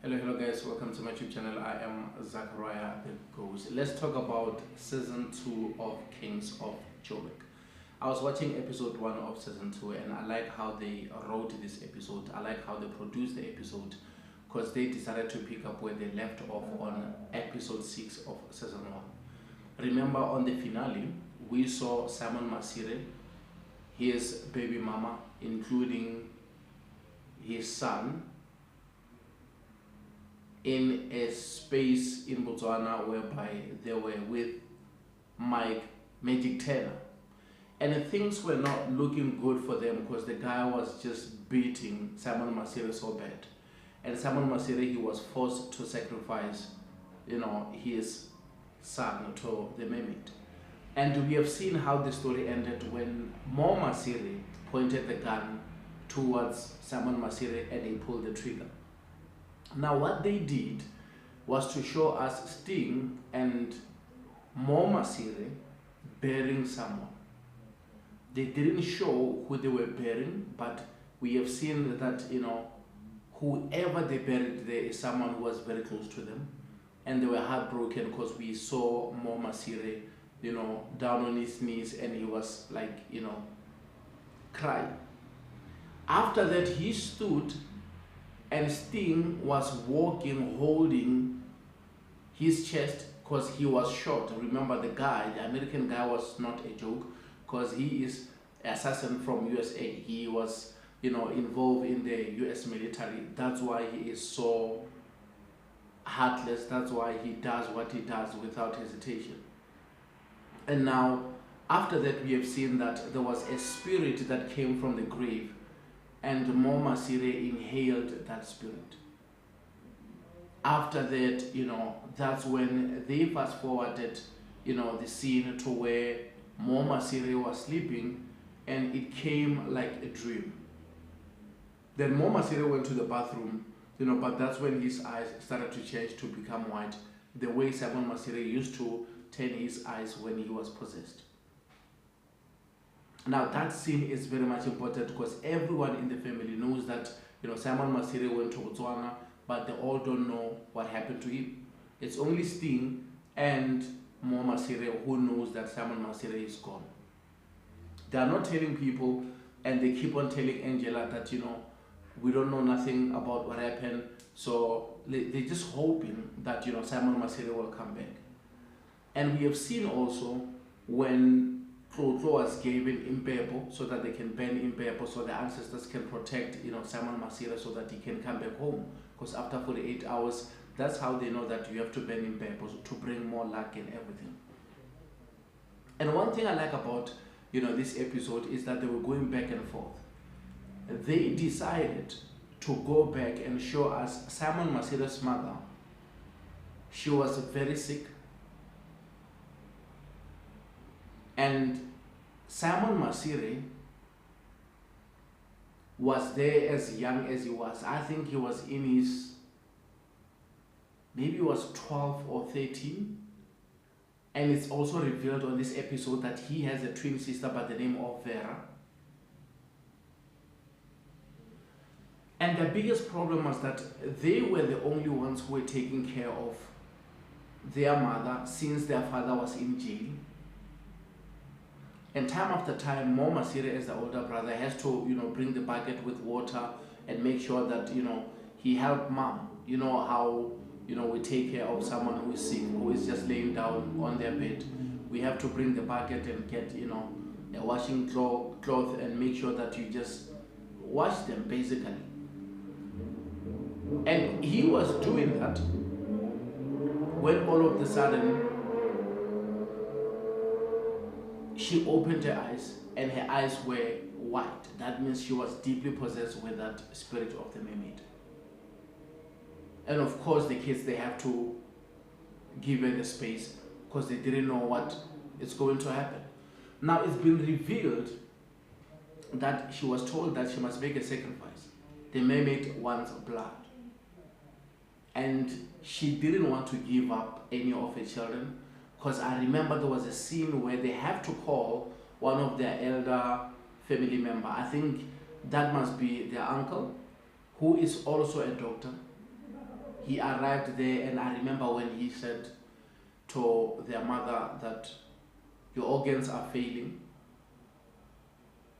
Hello guys, welcome to my YouTube channel. I am Zachariah the Ghost. Let's talk about season 2 of Kings of Joburg. I was watching episode 1 of season 2 and I like how they wrote this episode. I like how they produced the episode because they decided to pick up where they left off on episode 6 of season 1. Remember, on the finale, we saw Simon Masire, his baby mama, including his son, in a space in Botswana whereby they were with Mike Magic Taylor. And things were not looking good for them because the guy was just beating Simon Masire so bad. And Simon Masire, he was forced to sacrifice, his son to the mermaid. And we have seen how the story ended when Mo Masire pointed the gun towards Simon Masire and he pulled the trigger. Now what they did was to show us Sting and Mo Masire burying someone. They didn't show who they were burying, but we have seen that, whoever they buried there is someone who was very close to them. And they were heartbroken because we saw Mo Masire, down on his knees and he was like, crying. After that, he stood and Sting was walking, holding his chest because he was shot. Remember, the American guy was not a joke because he is an assassin from USA. He was, involved in the US military. That's why he is so heartless. That's why he does what he does without hesitation. And now, after that, we have seen that there was a spirit that came from the grave and Mo Masire inhaled that spirit. After that, that's when they fast forwarded, the scene to where Mo Masire was sleeping and it came like a dream. Then Mo Masire went to the bathroom, but that's when his eyes started to change to become white, the way Simon Masire used to turn his eyes when he was possessed. Now that scene is very much important because everyone in the family knows that Simon Masire went to Botswana, but they all don't know what happened to him. It's only Sting and Mo Masire who knows that Simon Masire is gone. They are not telling people, and they keep on telling Angela that we don't know nothing about what happened. So they're just hoping that Simon Masire will come back. And we have seen also when Tlotlo was given Impepo so that they can burn Impepo so the ancestors can protect Simon Masire so that he can come back home, because after 48 hours that's how they know that you have to burn Impepo to bring more luck and everything. And one thing I like about this episode is that they were going back and forth. They decided to go back and show us Simon Masire's mother. She was very sick. And Simon Masire was there as young as he was. I think he was in his, maybe he was 12 or 13. And it's also revealed on this episode that he has a twin sister by the name of Vera. And the biggest problem was that they were the only ones who were taking care of their mother since their father was in jail. And time after time, Mo Masire, as the older brother, has to, bring the bucket with water and make sure that, he helped mom. You know how, we take care of someone who is sick, who is just laying down on their bed. We have to bring the bucket and get, a washing cloth and make sure that you just wash them, basically. And he was doing that when all of a sudden, she opened her eyes and her eyes were white. That means she was deeply possessed with that spirit of the mermaid. And of course the kids, they have to give her the space because they didn't know what is going to happen. Now it's been revealed that she was told that she must make a sacrifice. The mermaid wants blood. And she didn't want to give up any of her children. Because I remember there was a scene where they have to call one of their elder family member. I think that must be their uncle, who is also a doctor. He arrived there, and I remember when he said to their mother that your organs are failing.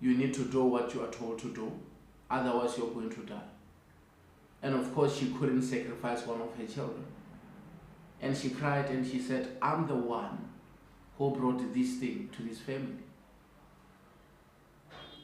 You need to do what you are told to do, otherwise you're going to die. And of course, she couldn't sacrifice one of her children. And she cried and she said, I'm the one who brought this thing to this family.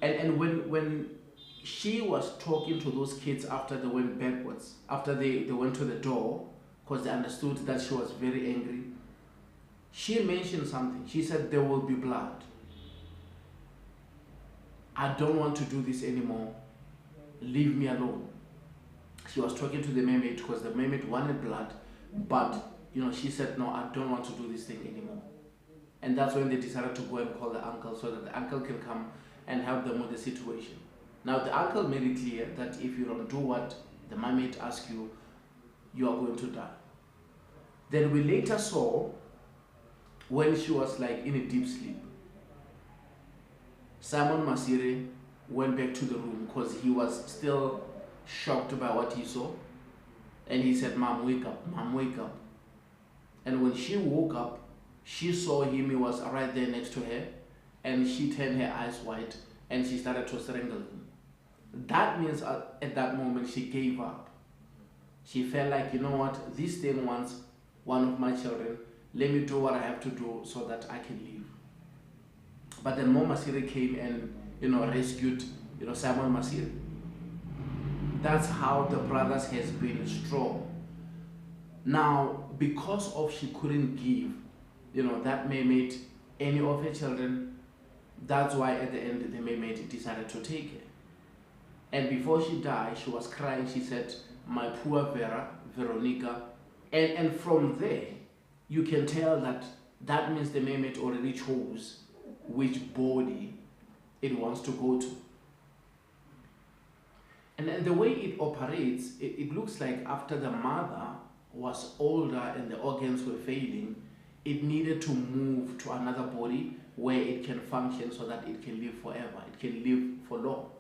And when she was talking to those kids after they went backwards, after they went to the door, because they understood that she was very angry, she mentioned something. She said, there will be blood. I don't want to do this anymore. Leave me alone. She was talking to the mermaid because the mermaid wanted blood, but she said, no, I don't want to do this thing anymore. And that's when they decided to go and call the uncle so that the uncle can come and help them with the situation. Now the uncle made it clear that if you don't do what the mermaid asks you, you are going to die. Then we later saw when she was like in a deep sleep, Simon Masire went back to the room because he was still shocked by what he saw. And he said, Mom, wake up, Mom, wake up. And when she woke up, she saw him, he was right there next to her, and she turned her eyes white and she started to strangle him. That means at that moment she gave up. She felt like, you know what, this thing wants one of my children. Let me do what I have to do so that I can live. But then Mogomoysi came and rescued Simon Masire. That's how the brothers has been strong. Now, because of she couldn't give that mermaid any of her children, that's why at the end the mermaid decided to take her. And before she died, she was crying. She said, my poor Veronica. And from there, you can tell that means the mermaid already chose which body it wants to go to. And then the way it operates, it looks like after the mother was older and the organs were failing, it needed to move to another body where it can function so that it can live forever. It can live for long.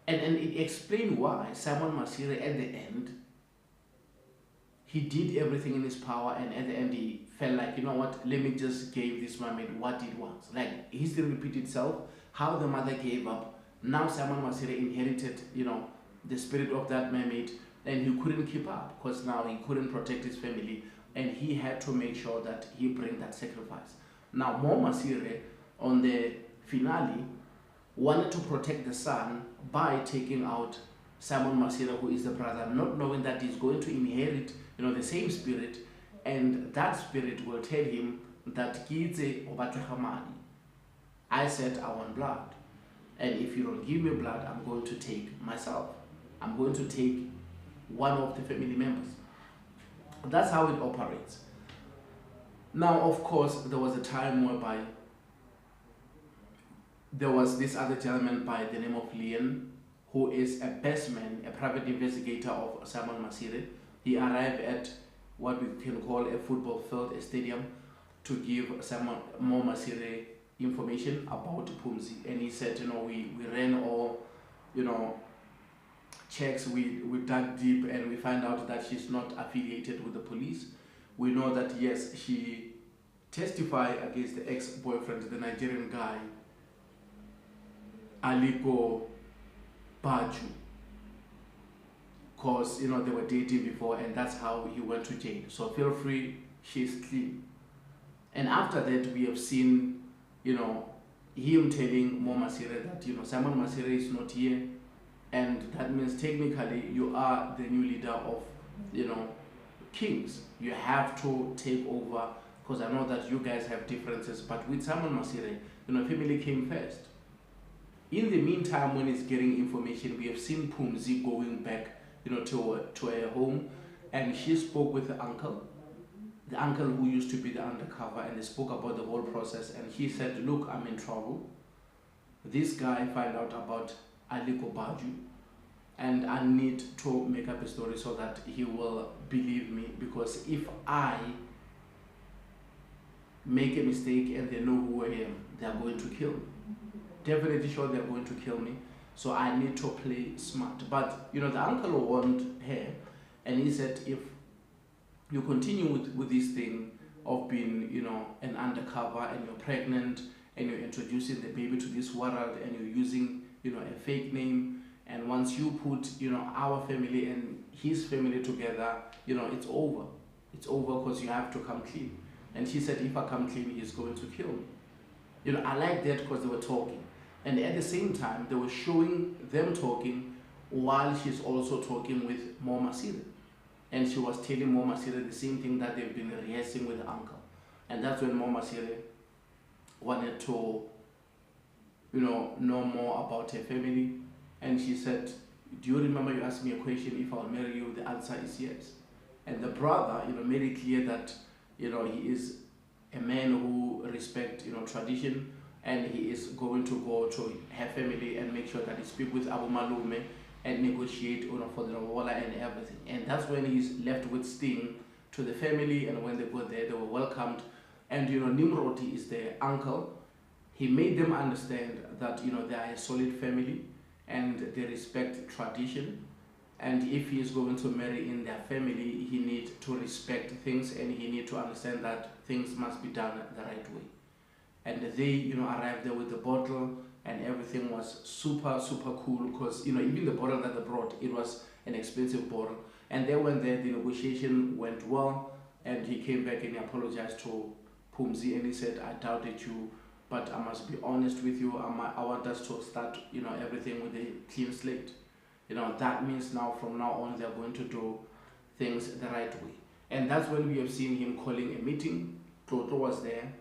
And it explained why Simon Masire at the end, he did everything in his power, and at the end he felt like, you know what, let me just give this mermaid what it wants. Like history repeats itself, how the mother gave up. Now Simon Masire inherited, the spirit of that mermaid, and he couldn't keep up because now he couldn't protect his family, and he had to make sure that he bring that sacrifice. Now Mogomoysi on the finale wanted to protect the son by taking out Simon Masire, who is the brother, not knowing that he's going to inherit the same spirit, and that spirit will tell him that I said I want blood, and if you don't give me blood, I'm going to take myself. I'm going to take one of the family members. That's how it operates. Now, of course, there was a time whereby there was this other gentleman by the name of Leon, who is a best man, a private investigator of Simon Masire. He arrived at what we can call a football field, a stadium, to give Mogomoysi information about Pumzi. And he said, we ran all, checks, we dug deep, and we find out that she's not affiliated with the police. We know that, yes, she testified against the ex-boyfriend, the Nigerian guy, Aliko Baju, because they were dating before, and that's how he went to jail. So feel free, she's clean. And after that, we have seen him telling Mogomoysi that Simon Masire is not here, and that means technically you are the new leader of Kings. You have to take over, because I know that you guys have differences, but with Simon Masire, family came first. In the meantime, when he's getting information, we have seen Pumzi going back, to her home, and she spoke with the uncle who used to be the undercover, and they spoke about the whole process. And he said, look, I'm in trouble. This guy found out about Aliko Baju, and I need to make up a story so that he will believe me, because if I make a mistake and they know who I am, they are going to kill me. Definitely sure they're going to kill me. So I need to play smart. But the uncle warned her, and he said, if you continue with this thing of being, an undercover, and you're pregnant, and you're introducing the baby to this world, and you're using, a fake name, and once you put, our family and his family together, it's over. It's over, because you have to come clean. And she said, if I come clean, he's going to kill me. I like that, because they were talking. And at the same time, they were showing them talking while she's also talking with Mo Masire. And she was telling Mo Masire the same thing that they've been rehearsing with the uncle. And that's when Mo Masire wanted to, know more about her family. And she said, do you remember you asked me a question, if I'll marry you? The answer is yes. And the brother, made it clear that, he is a man who respects, tradition, and he is going to go to her family and make sure that he speaks with Abu Malume and negotiate, for the Lobola and everything. And that's when he's left with Sting to the family, and when they got there, they were welcomed. And, Nimrodi is their uncle. He made them understand that, they are a solid family and they respect tradition. And if he is going to marry in their family, he needs to respect things, and he needs to understand that things must be done the right way. And they, arrived there with the bottle, and everything was super, super cool, because, even the bottle that they brought, it was an expensive bottle. And they went there, the negotiation went well, and he came back and he apologized to Pumzi, and he said, I doubted you, but I must be honest with you, I want us to start, everything with a clean slate. That means now, from now on, they're going to do things the right way. And that's when we have seen him calling a meeting. Toto was there.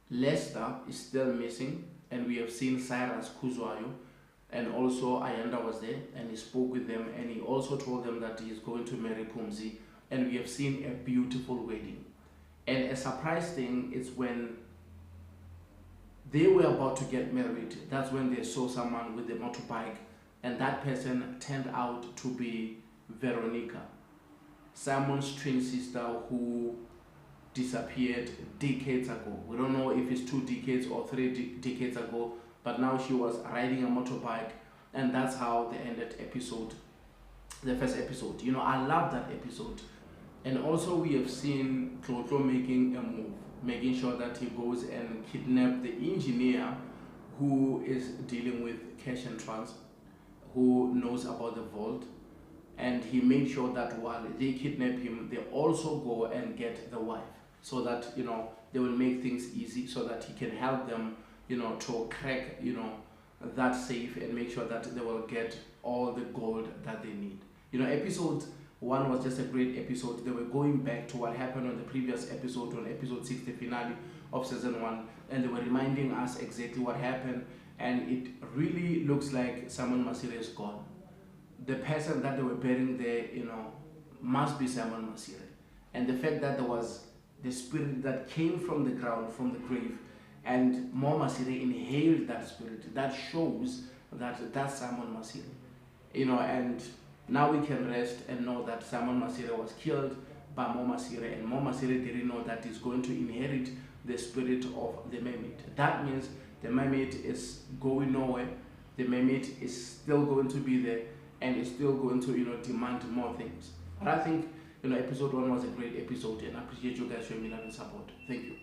Lester is still missing, and we have seen Cyrus Kuzwayo, and also Ayanda was there, and he spoke with them, and he also told them that he is going to marry Pumzi, and we have seen a beautiful wedding. And a surprise thing is when they were about to get married, that's when they saw someone with a motorbike, and that person turned out to be Veronica, Simon's twin sister, who disappeared decades ago. We don't know if it's 2 decades or 3 decades ago, but now she was riding a motorbike, and that's how they ended the first episode. I love that episode. And also we have seen Tlotlo making a move, making sure that he goes and kidnap the engineer who is dealing with cash and trans, who knows about the vault. And he made sure that while they kidnap him, they also go and get the wife, so that, they will make things easy, so that he can help them, to crack, that safe, and make sure that they will get all the gold that they need. Episode 1 was just a great episode. They were going back to what happened on the previous episode, on episode 6, the finale of season 1, and they were reminding us exactly what happened, and it really looks like Simon Masire is gone. The person that they were burying there, must be Simon Masire. And the fact that there was the spirit that came from the ground, from the grave, and Mo Masire inhaled that spirit, that shows that that's Simon Masire. And now we can rest and know that Simon Masire was killed by Mo Masire, and Mo Masire didn't know that he's going to inherit the spirit of the mermaid. That means the mermaid is going nowhere. The mermaid is still going to be there, and is still going to, demand more things. But I think, episode 1 was a great episode, and I appreciate you guys showing me love and support. Thank you.